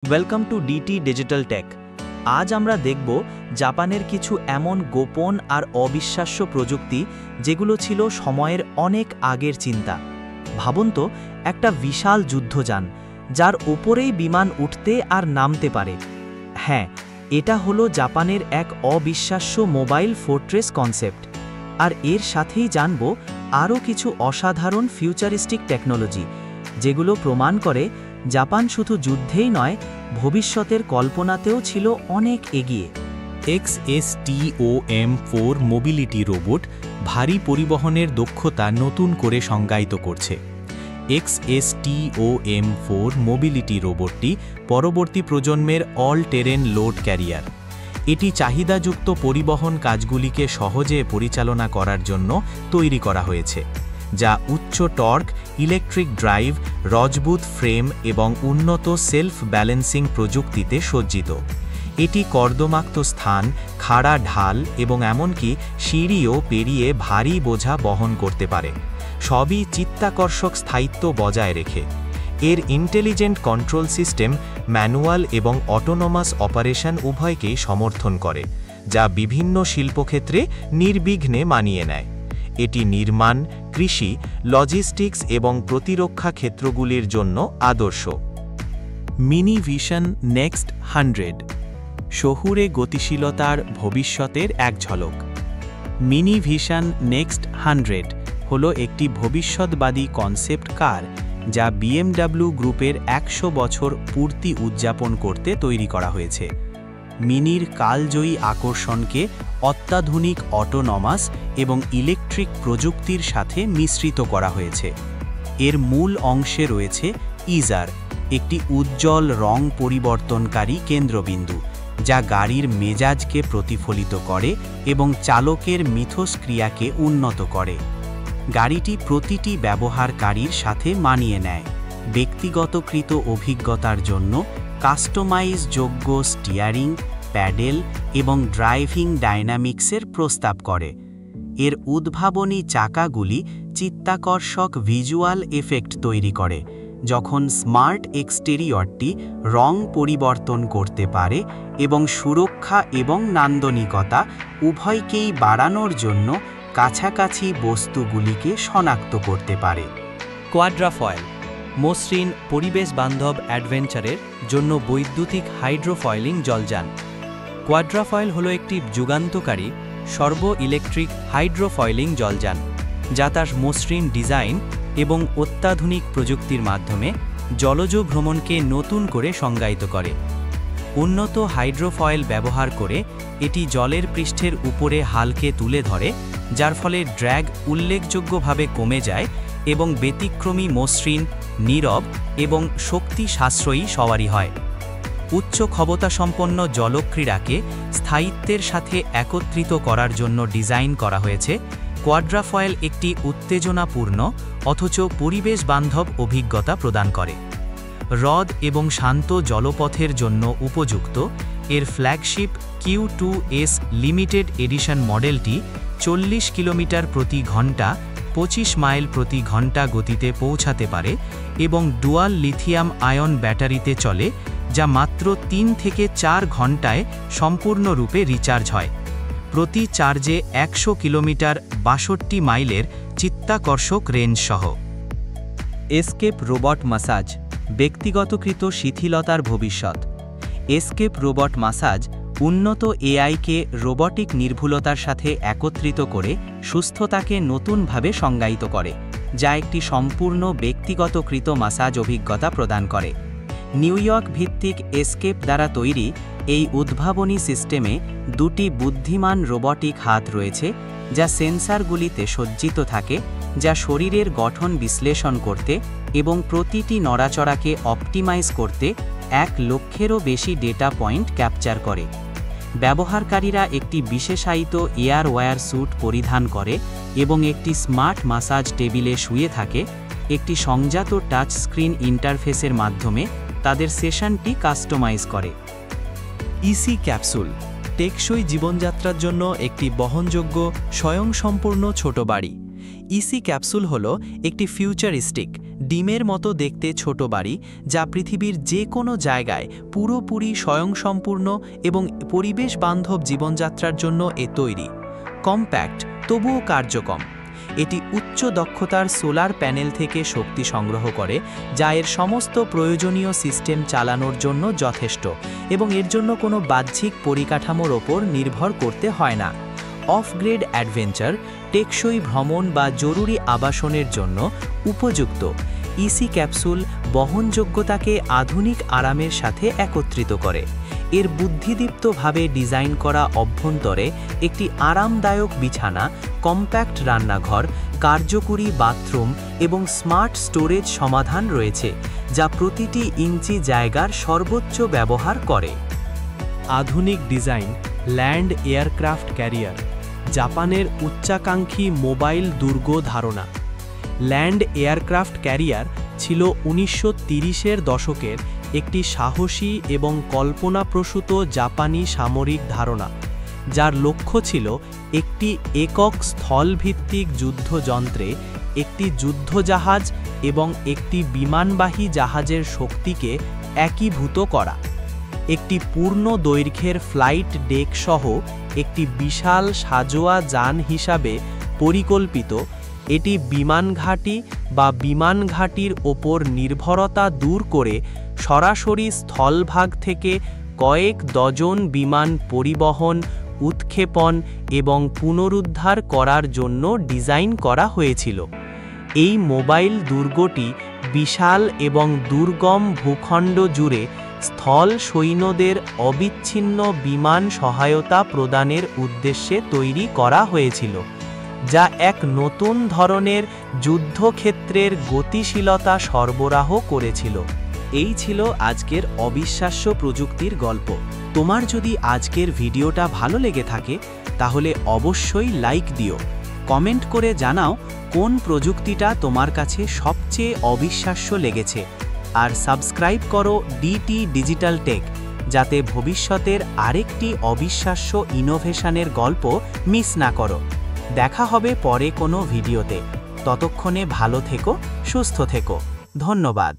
Welcome to DT digital tech. আজ আমরা দেখব জাপানের কিছু এমন গোপন আর অবিশ্বাস্য প্রযুক্তি যেগুলো ছিল সময়ের অনেক আগের চিন্তা। ভাবুন তো, একটা বিশাল যুদ্ধযান যার ওপরেই বিমান উঠতে আর নামতে পারে। হ্যাঁ, এটা হলো জাপানের এক অবিশ্বাস্য মোবাইল ফোর্ট্রেস কনসেপ্ট। আর এর সাথেই জানব আরও কিছু অসাধারণ ফিউচারিস্টিক টেকনোলজি যেগুলো প্রমাণ করে জাপান শুধু যুদ্ধেই নয়, ভবিষ্যতের কল্পনাতেও ছিল অনেক এগিয়ে। XSTOM4 মোবিলিটি রোবট ভারী পরিবহনের দক্ষতা নতুন করে সংজ্ঞায়িত করছে। XSTOM4 মোবিলিটি রোবটটি পরবর্তী প্রজন্মের অল টেরেন লোড ক্যারিয়ার। এটি চাহিদাযুক্ত পরিবহন কাজগুলিকে সহজে পরিচালনা করার জন্য তৈরি করা হয়েছে, যা উচ্চ টর্ক, ইলেকট্রিক ড্রাইভ, মজবুত ফ্রেম এবং উন্নত সেলফ ব্যালেন্সিং প্রযুক্তিতে সজ্জিত। এটি কর্দমাক্ত স্থান, খাড়া ঢাল এবং এমনকি সিঁড়িও পেরিয়ে ভারী বোঝা বহন করতে পারে, সবই চিত্তাকর্ষক স্থায়িত্ব বজায় রেখে। এর ইন্টেলিজেন্ট কন্ট্রোল সিস্টেম ম্যানুয়াল এবং অটোনোমাস অপারেশন উভয়কেই সমর্থন করে, যা বিভিন্ন শিল্পক্ষেত্রে নির্বিঘ্নে মানিয়ে নেয়। এটি নির্মাণ, কৃষি, লজিস্টিক্স এবং প্রতিরক্ষা ক্ষেত্রগুলির জন্য আদর্শ। মিনি ভিশন নেক্সট 100 শহুরে গতিশীলতার ভবিষ্যতের এক ঝলক। মিনি ভিশন নেক্সট 100 হলো একটি ভবিষ্যৎবাদী কনসেপ্ট কার যা BMW গ্রুপের 100 বছর পূর্তি উদযাপন করতে তৈরি করা হয়েছে। মিনির কালজয়ী আকর্ষণকে অত্যাধুনিক অটোনমাস এবং ইলেকট্রিক প্রযুক্তির সাথে মিশ্রিত করা হয়েছে। এর মূল অংশে রয়েছে ইজার, একটি উজ্জ্বল রং পরিবর্তনকারী কেন্দ্রবিন্দু যা গাড়ির মেজাজকে প্রতিফলিত করে এবং চালকের মিথস্ক্রিয়াকে উন্নত করে। গাড়িটি প্রতিটি ব্যবহারকারীর সাথে মানিয়ে নেয়, ব্যক্তিগতকৃত অভিজ্ঞতার জন্য কাস্টমাইজযোগ্য স্টিয়ারিং, প্যাডেল এবং ড্রাইভিং ডাইনামিক্সের প্রস্তাব করে। এর উদ্ভাবনী চাকাগুলি চিত্তাকর্ষক ভিজুয়াল এফেক্ট তৈরি করে, যখন স্মার্ট এক্সটেরিয়রটি রং পরিবর্তন করতে পারে এবং সুরক্ষা এবং নান্দনিকতা উভয়কেই বাড়ানোর জন্য কাছাকাছি বস্তুগুলিকে শনাক্ত করতে পারে। কোয়াড্রাফয়েল মসৃণ, পরিবেশ বান্ধব অ্যাডভেঞ্চারের জন্য বৈদ্যুতিক হাইড্রোফয়েলিং জলযান। কোয়াড্রাফয়েল হলো একটি যুগান্তকারী সর্ব ইলেকট্রিক হাইড্রোফয়েলিং জলযান, যা তার মসৃণ ডিজাইন এবং অত্যাধুনিক প্রযুক্তির মাধ্যমে জলজ ভ্রমণকে নতুন করে সংজ্ঞায়িত করে। উন্নত হাইড্রোফয়েল ব্যবহার করে এটি জলের পৃষ্ঠের উপরে হালকে তুলে ধরে, যার ফলে ড্র্যাগ উল্লেখযোগ্যভাবে কমে যায় এবং ব্যতিক্রমী মসৃণ, নীরব এবং শক্তি সাশ্রয়ী সওয়ারি হয়। উচ্চ ক্ষমতাসম্পন্ন জলক্রীড়াকে স্থায়িত্বের সাথে একত্রিত করার জন্য ডিজাইন করা হয়েছে। কোয়াড্রাফয়েল একটি উত্তেজনাপূর্ণ অথচ পরিবেশ বান্ধব অভিজ্ঞতা প্রদান করে। হ্রদ এবং শান্ত জলপথের জন্য উপযুক্ত, এর ফ্ল্যাগশিপ Q2S লিমিটেড এডিশন মডেলটি 40 কিলোমিটার প্রতি ঘন্টা 25 মাইল প্রতি ঘন্টা গতিতে পৌঁছাতে পারে এবং ডুয়াল লিথিয়াম আয়ন ব্যাটারিতে চলে, যা মাত্র 3 থেকে 4 ঘন্টায় সম্পূর্ণরূপে রিচার্জ হয়। প্রতি চার্জে 100 কিলোমিটার 62 মাইলের চিত্তাকর্ষক রেঞ্জ সহ। এসকেপ রোবট মাসাজ, ব্যক্তিগতকৃত শিথিলতার ভবিষ্যৎ। এসকেপ রোবট মাসাজ উন্নত এআইকে রোবটিক নির্ভুলতার সাথে একত্রিত করে সুস্থতাকে নতুনভাবে সংজ্ঞায়িত করে, যা একটি সম্পূর্ণ ব্যক্তিগতকৃত মাসাজ অভিজ্ঞতা প্রদান করে। নিউ ইয়র্ক ভিত্তিক এসকেপ দ্বারা তৈরি এই উদ্ভাবনী সিস্টেমে 2টি বুদ্ধিমান রোবটিক হাত রয়েছে, যা সেন্সরগুলিতে সজ্জিত থাকে, যা শরীরের গঠন বিশ্লেষণ করতে এবং প্রতিটি নড়াচড়াকে অপটিমাইজ করতে 1 লক্ষেরও বেশি ডেটা পয়েন্ট ক্যাপচার করে। ব্যবহারকারীরা একটি বিশেষায়িত এয়ার ওয়্যার স্যুট পরিধান করে এবং একটি স্মার্ট মাসাজ টেবিলে শুয়ে থাকে, একটি সংজাত টাচ স্ক্রিন ইন্টারফেসের মাধ্যমে তাদের সেশনটি কাস্টমাইজ করে। ইসি ক্যাপসুল, টেকসই জীবনযাত্রার জন্য একটি বহনযোগ্য স্বয়ংসম্পূর্ণ ছোট বাড়ি। ইসি ক্যাপসুল হল একটি ফিউচারিস্টিক ডিমের মতো দেখতে ছোট বাড়ি, যা পৃথিবীর যে কোনো জায়গায় পুরোপুরি স্বয়ংসম্পূর্ণ এবং পরিবেশ বান্ধব জীবনযাত্রার জন্য তৈরি। কম্প্যাক্ট তবুও কার্যকম। এটি উচ্চ দক্ষতার সোলার প্যানেল থেকে শক্তি সংগ্রহ করে, যা এর সমস্ত প্রয়োজনীয় সিস্টেম চালানোর জন্য যথেষ্ট এবং এর জন্য কোনো বাহ্যিক পরিকাঠামোর ওপর নির্ভর করতে হয় না। অফ-গ্রিড অ্যাডভেঞ্চার, টেকসই ভ্রমণ বা জরুরি আবাসনের জন্য উপযুক্ত। ইসি ক্যাপসুল বহনযোগ্যতাকে আধুনিক আরামের সাথে একত্রিত করে। এর বুদ্ধিদীপ্তভাবে ডিজাইন করা অভ্যন্তরে একটি আরামদায়ক বিছানা, কম্প্যাক্ট রান্নাঘর, কার্যকরী বাথরুম এবং স্মার্ট স্টোরেজ সমাধান রয়েছে, যা প্রতিটি ইঞ্চি জায়গার সর্বোচ্চ ব্যবহার করে। আধুনিক ডিজাইন ল্যান্ড এয়ারক্রাফট ক্যারিয়ার, জাপানের উচ্চাকাঙ্ক্ষী মোবাইল দুর্গ ধারণা। ল্যান্ড এয়ারক্রাফট ক্যারিয়ার ছিল 1930-এর দশকের একটি সাহসী এবং কল্পনাপ্রসূত জাপানি সামরিক ধারণা, যার লক্ষ্য ছিল একটি একক স্থলভিত্তিক যুদ্ধযন্ত্রে একটি যুদ্ধজাহাজ এবং একটি বিমানবাহী জাহাজের শক্তিকে একীভূত করা। একটি পূর্ণ দৈর্ঘ্যের ফ্লাইট ডেক সহ একটি বিশাল সাজোয়া যান হিসাবে পরিকল্পিত, এটি বিমানঘাঁটি বা বিমানঘাঁটির ওপর নির্ভরতা দূর করে সরাসরি স্থলভাগ থেকে কয়েক ডজন বিমান পরিবহন, উৎক্ষেপণ এবং পুনরুদ্ধার করার জন্য ডিজাইন করা হয়েছিল। এই মোবাইল দুর্গটি বিশাল এবং দুর্গম ভূখণ্ড জুড়ে স্থল সৈন্যদের অবিচ্ছিন্ন বিমান সহায়তা প্রদানের উদ্দেশ্যে তৈরি করা হয়েছিল, যা এক নতুন ধরনের যুদ্ধক্ষেত্রের গতিশীলতা সরবরাহ করেছিল। এই ছিল আজকের অবিশ্বাস্য প্রযুক্তির গল্প। তোমার যদি আজকের ভিডিওটা ভালো লেগে থাকে তাহলে অবশ্যই লাইক দিও, কমেন্ট করে জানাও কোন প্রযুক্তিটা তোমার কাছে সবচেয়ে অবিশ্বাস্য লেগেছে, আর সাবস্ক্রাইব করো ডিটি ডিজিটাল টেক, যাতে ভবিষ্যতের আরেকটি অবিশ্বাস্য ইনোভেশনের গল্প মিস না করো। দেখা হবে পরে কোনো ভিডিওতে। ততক্ষণে ভালো থেকো, সুস্থ থেকো। ধন্যবাদ।